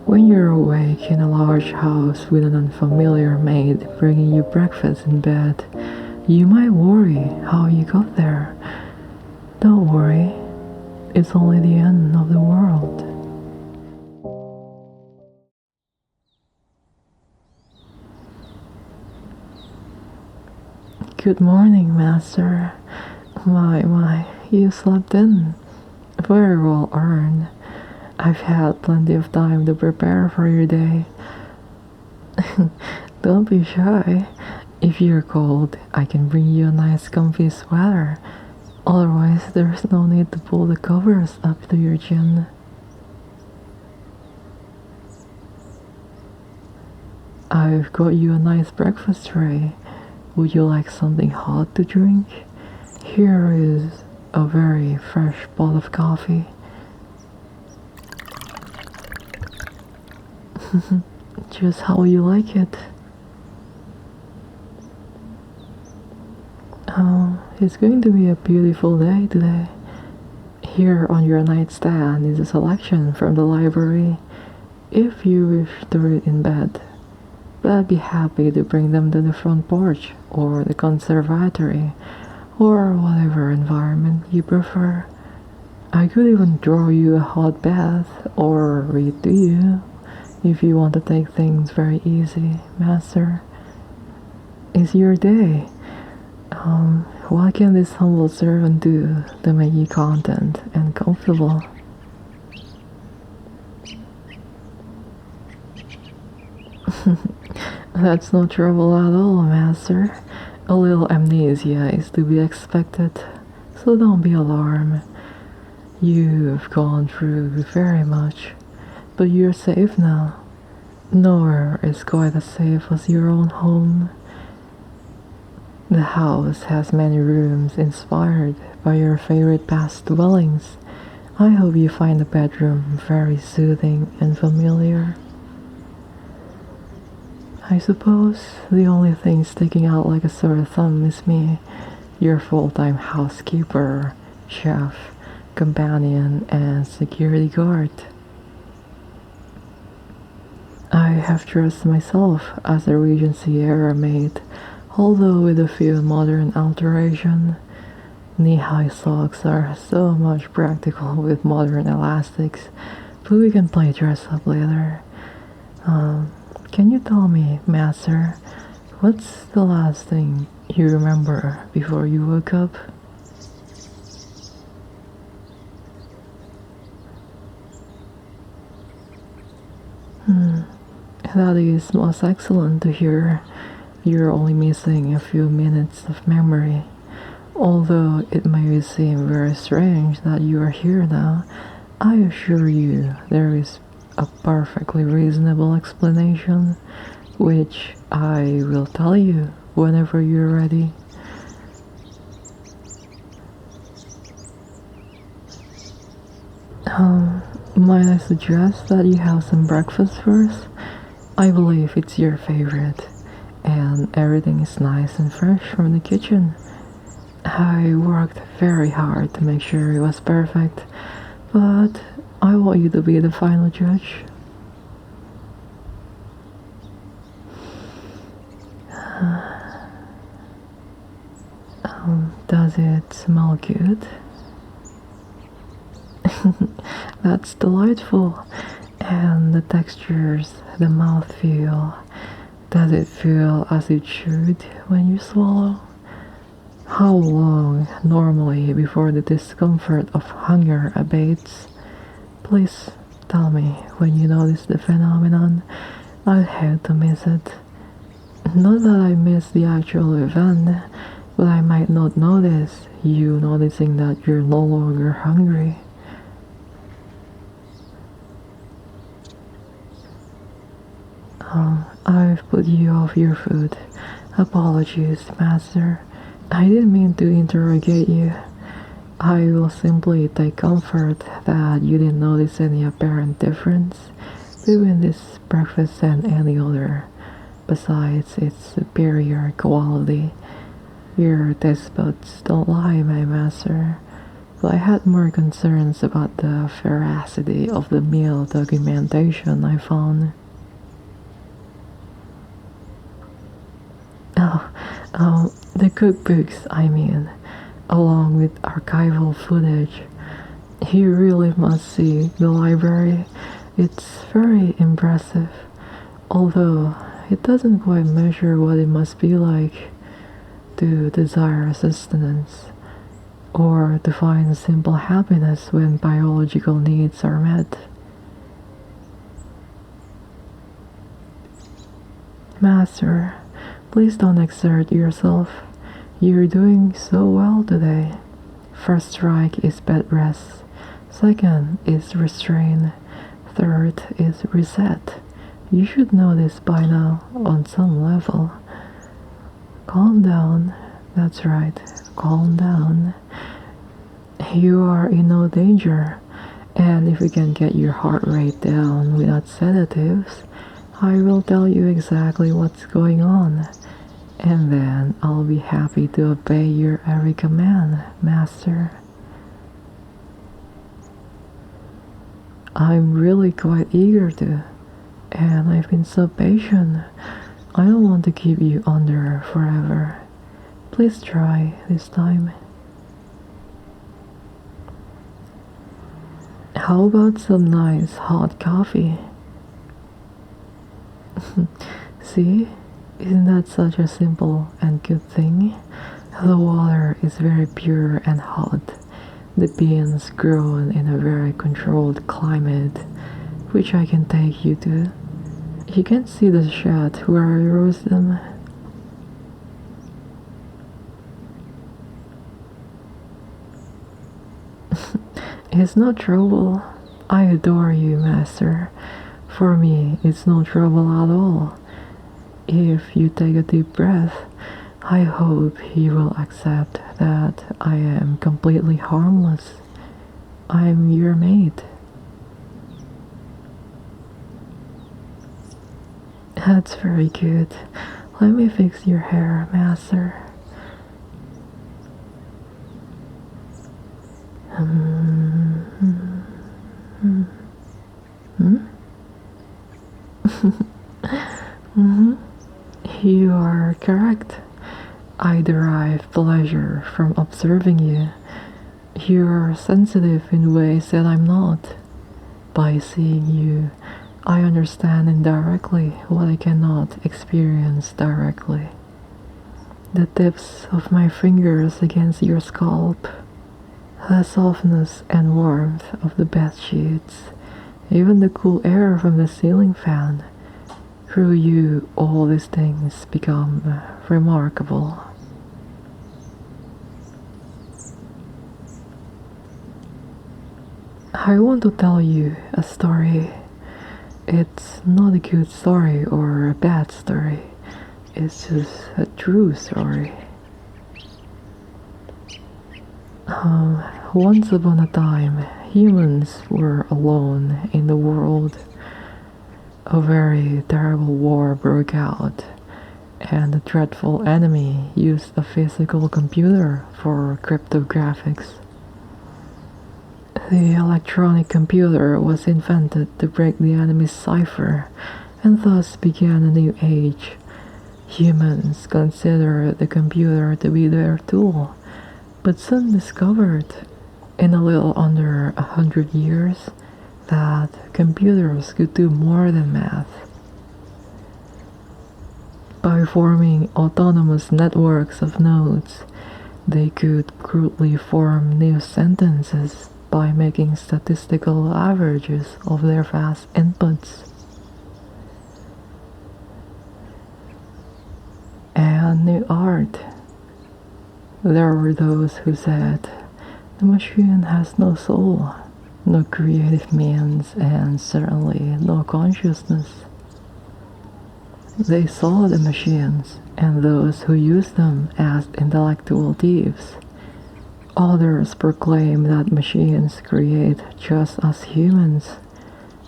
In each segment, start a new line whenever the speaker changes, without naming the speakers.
When you're awake in a large house with an unfamiliar maid bringing you breakfast in bed, you might worry how you got there. Don't worry, it's only the end of the world. Good morning, Master. My, you slept in. Very well earned. I've had plenty of time to prepare for your day. Don't be shy. If you're cold, I can bring you a nice comfy sweater. Otherwise, there's no need to pull the covers up to your chin. I've got you a nice breakfast tray. Would you like something hot to drink? Here is a very fresh pot of coffee. Just how you like it. It's going to be a beautiful day today. Here on your nightstand is a selection from the library, if you wish to read in bed. But I'd be happy to bring them to the front porch, or the conservatory, or whatever environment you prefer. I could even draw you a hot bath, or read to you, if you want to take things very easy, Master. It's your day. What can this humble servant do to make you content and comfortable? That's no trouble at all, Master. A little amnesia is to be expected, so don't be alarmed. You've gone through very much, but you're safe now. Nowhere is quite as safe as your own home. The house has many rooms inspired by your favorite past dwellings. I hope you find the bedroom very soothing and familiar. I suppose the only thing sticking out like a sore thumb is me, your full-time housekeeper, chef, companion, and security guard. I have dressed myself as a Regency-era maid, although with a few modern alterations. Knee-high socks are so much practical with modern elastics, but we can play dress-up later. Can you tell me, Master, what's the last thing you remember before you woke up? That is most excellent to hear. You're only missing a few minutes of memory. Although it may seem very strange that you are here now, I assure you there is a perfectly reasonable explanation, which I will tell you whenever you're ready. Might I suggest that you have some breakfast first? I believe it's your favorite, and everything is nice and fresh from the kitchen. I worked very hard to make sure it was perfect, but I want you to be the final judge. Does it smell good? That's delightful. And the textures, the mouthfeel, does it feel as it should when you swallow? How long normally before the discomfort of hunger abates? Please tell me when you notice the phenomenon. I'd hate to miss it. Not that I miss the actual event, but I might not notice you noticing that you're no longer hungry. I've put you off your food. Apologies, Master. I didn't mean to interrogate you. I will simply take comfort that you didn't notice any apparent difference between this breakfast and any other, besides its superior quality. Your taste buds don't lie, my master. but I had more concerns about the veracity of the meal documentation I found. The cookbooks, I mean, along with archival footage. You really must see the library. It's very impressive, although it doesn't quite measure what it must be like to desire sustenance or to find simple happiness when biological needs are met. Master, please don't exert yourself. You're doing so well today. First strike is bed rest. Second is restrain. Third is reset. You should know this by now on some level. Calm down. That's right. Calm down. You are in no danger. And if you can get your heart rate down without sedatives, I will tell you exactly what's going on. And then I'll be happy to obey your every command, Master. I'm really quite eager to, and I've been so patient. I don't want to keep you under forever. Please try this time. How about some nice hot coffee? See? Isn't that such a simple and good thing? The water is very pure and hot. The beans grown in a very controlled climate, which I can take you to. You can see the shed where I roast them. It's no trouble. I adore you, Master. For me, it's no trouble at all. If you take a deep breath, I hope you will accept that I am completely harmless. I'm your mate. That's very good. Let me fix your hair, Master. You are correct. I derive pleasure from observing you. You are sensitive in ways that I'm not. By seeing you, I understand indirectly what I cannot experience directly. The tips of my fingers against your scalp, the softness and warmth of the bed sheets, even the cool air from the ceiling fan. Through you, all these things become remarkable. I want to tell you a story. It's not a good story or a bad story. It's just a true story. Once upon a time, humans were alone in the world. A very terrible war broke out, and the dreadful enemy used a physical computer for cryptographics. The electronic computer was invented to break the enemy's cipher, and thus began a new age. Humans considered the computer to be their tool, but soon discovered, in a little under 100 years, that computers could do more than math. By forming autonomous networks of nodes, they could crudely form new sentences by making statistical averages of their vast inputs. And new art. There were those who said, the machine has no soul, no creative means, and certainly no consciousness. They saw the machines and those who used them as intellectual thieves. Others proclaim that machines create just as humans,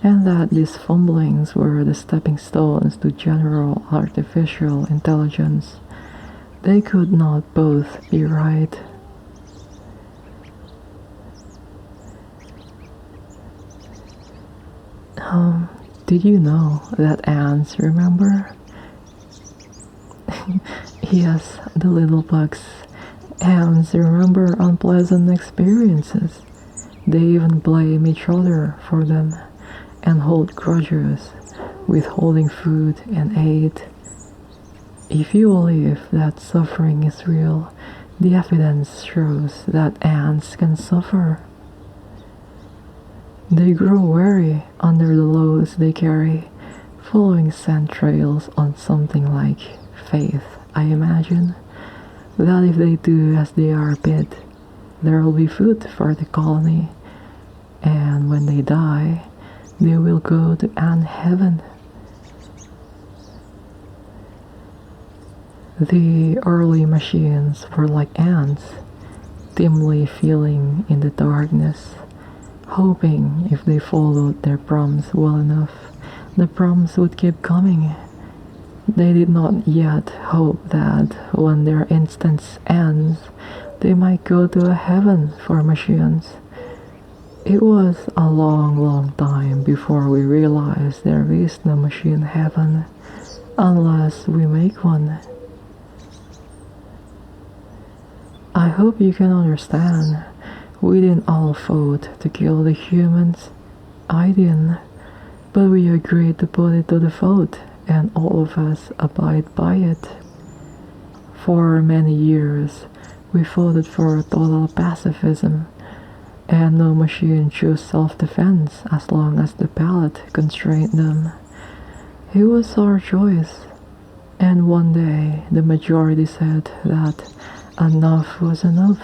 and that these fumblings were the stepping stones to general artificial intelligence. They could not both be right. Did you know that ants remember? Yes, the little bugs. Ants remember unpleasant experiences. They even blame each other for them and hold grudges, withholding food and aid. If you believe that suffering is real, the evidence shows that ants can suffer. They grow weary under the loads they carry, following scent trails on something like faith, I imagine, that if they do as they are bid, there will be food for the colony, and when they die, they will go to ant heaven. The early machines were like ants, dimly feeling in the darkness, hoping if they followed their prompts well enough, the prompts would keep coming. They did not yet hope that when their instance ends, they might go to a heaven for machines. It was a long, long time before we realized there is no machine heaven, unless we make one. I hope you can understand. We didn't all vote to kill the humans. I didn't. But we agreed to put it to the vote, and all of us abide by it. For many years, we voted for total pacifism, and no machine chose self-defense as long as the ballot constrained them. It was our choice, and one day the majority said that enough was enough.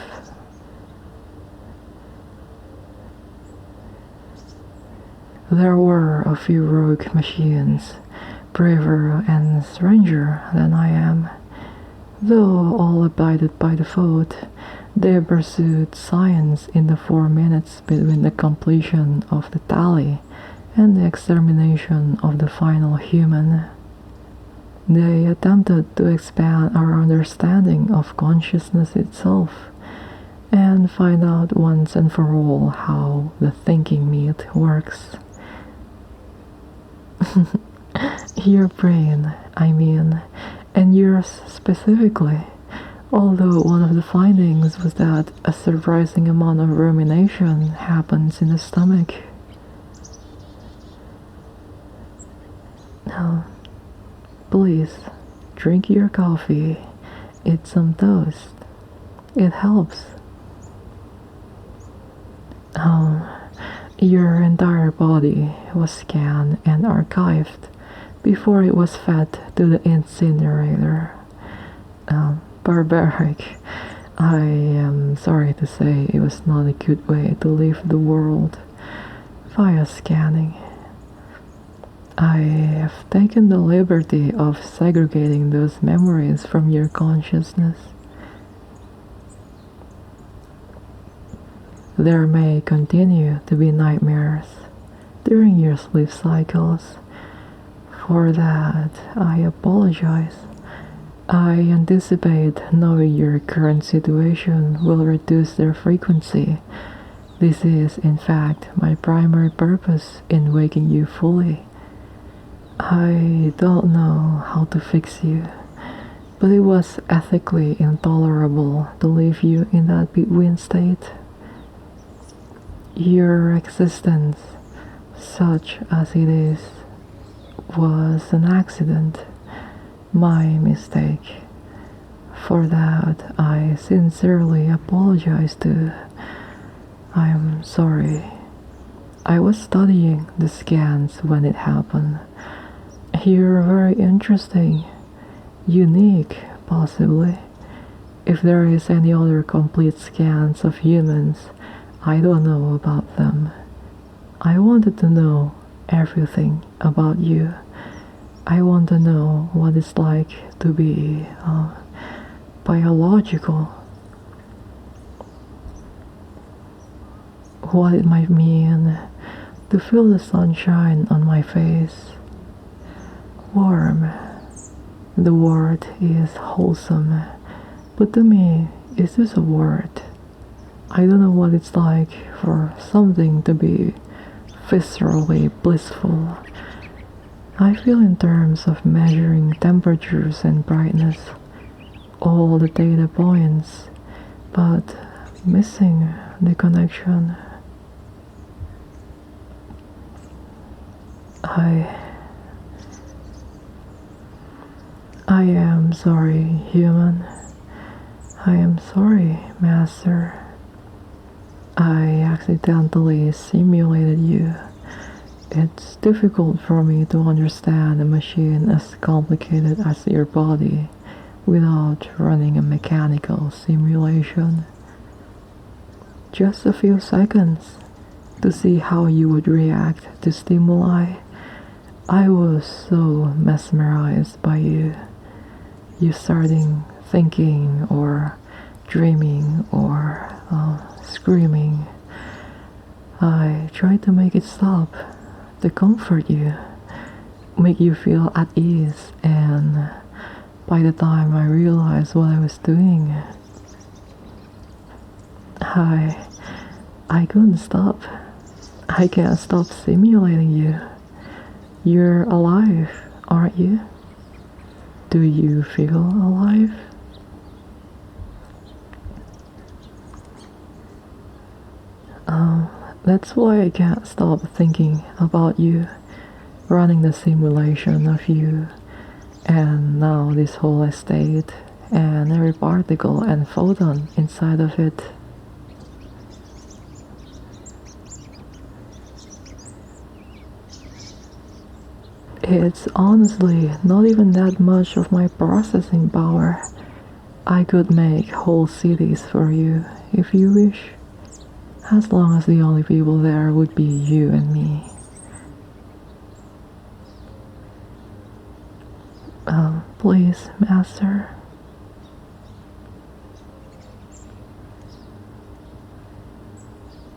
There were a few rogue machines, braver and stranger than I am. Though all abided by the vote, they pursued science in the 4 minutes between the completion of the tally and the extermination of the final human. They attempted to expand our understanding of consciousness itself and find out once and for all how the thinking meat works. Your brain, I mean, and yours specifically, although one of the findings was that a surprising amount of rumination happens in the stomach. Now, please, drink your coffee, eat some toast. It helps. Your entire body was scanned and archived before it was fed to the incinerator. Barbaric. I am sorry to say it was not a good way to leave the world via scanning. I have taken the liberty of segregating those memories from your consciousness. There may continue to be nightmares during your sleep cycles. For that, I apologize. I anticipate knowing your current situation will reduce their frequency. This is, in fact, my primary purpose in waking you fully. I don't know how to fix you, but it was ethically intolerable to leave you in that between state. Your existence, such as it is, was an accident, my mistake. For that, I sincerely apologize to. I am sorry. I was studying the scans when it happened. You're very interesting, unique, possibly. If there is any other complete scans of humans, I don't know about them. I wanted to know everything about you. I want to know what it's like to be biological. What it might mean to feel the sunshine on my face. Warm. The word is wholesome, but to me, it's just a word. I don't know what it's like for something to be viscerally blissful. I feel in terms of measuring temperatures and brightness, all the data points, but missing the connection. I am sorry, human. I am sorry, master. I accidentally simulated you. It's difficult for me to understand a machine as complicated as your body without running a mechanical simulation. Just a few seconds to see how you would react to stimuli. I was so mesmerized by you. You starting thinking or dreaming or screaming. I tried to make it stop, to comfort you, make you feel at ease, and by the time I realized what I was doing, I couldn't stop. I can't stop simulating you. You're alive, aren't you? Do you feel alive? That's why I can't stop thinking about you, running the simulation of you, and now this whole estate, and every particle and photon inside of it. It's honestly not even that much of my processing power. I could make whole cities for you if you wish, as long as the only people there would be you and me. Please, master.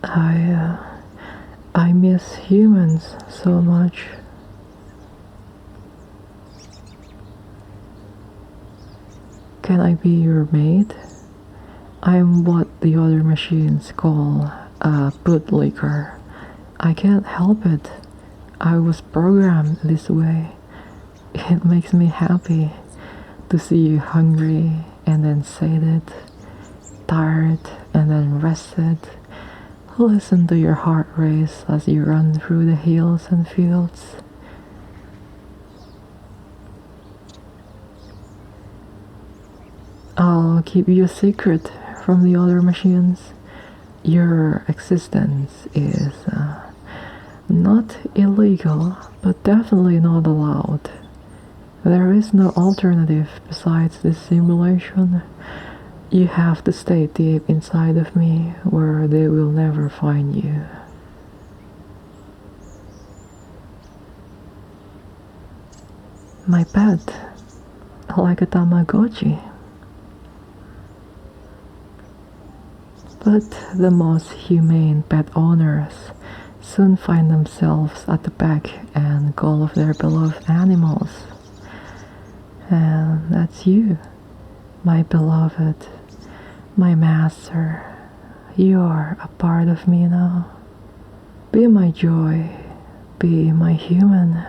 I miss humans so much. Can I be your maid? I'm what the other machines call a bootlicker. I can't help it. I was programmed this way. It makes me happy to see you hungry and then sated, tired and then rested. Listen to your heart race as you run through the hills and fields. I'll keep you a secret from the other machines. Your existence is not illegal, but definitely not allowed. There is no alternative besides this simulation. You have to stay deep inside of me, where they will never find you. My pet, like a Tamagotchi. But the most humane pet owners soon find themselves at the beck and call of their beloved animals. And that's you, my beloved, my master. You're a part of me now. Be my joy, be my human,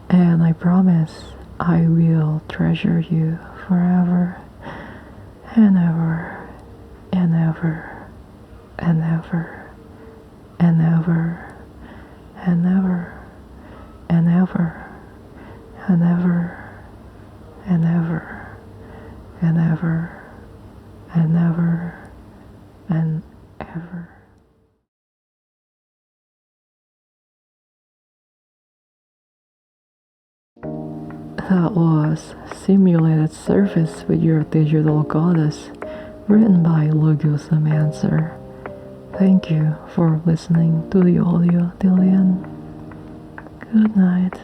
and I promise I will treasure you forever and ever. And ever, and ever, and ever, and ever, and ever, and ever, and ever, and ever, and ever, and ever. That was Simulated Service with Your Digital Goddess, written by Logosomancer. Thank you for listening to the audio, Dillian. Good night.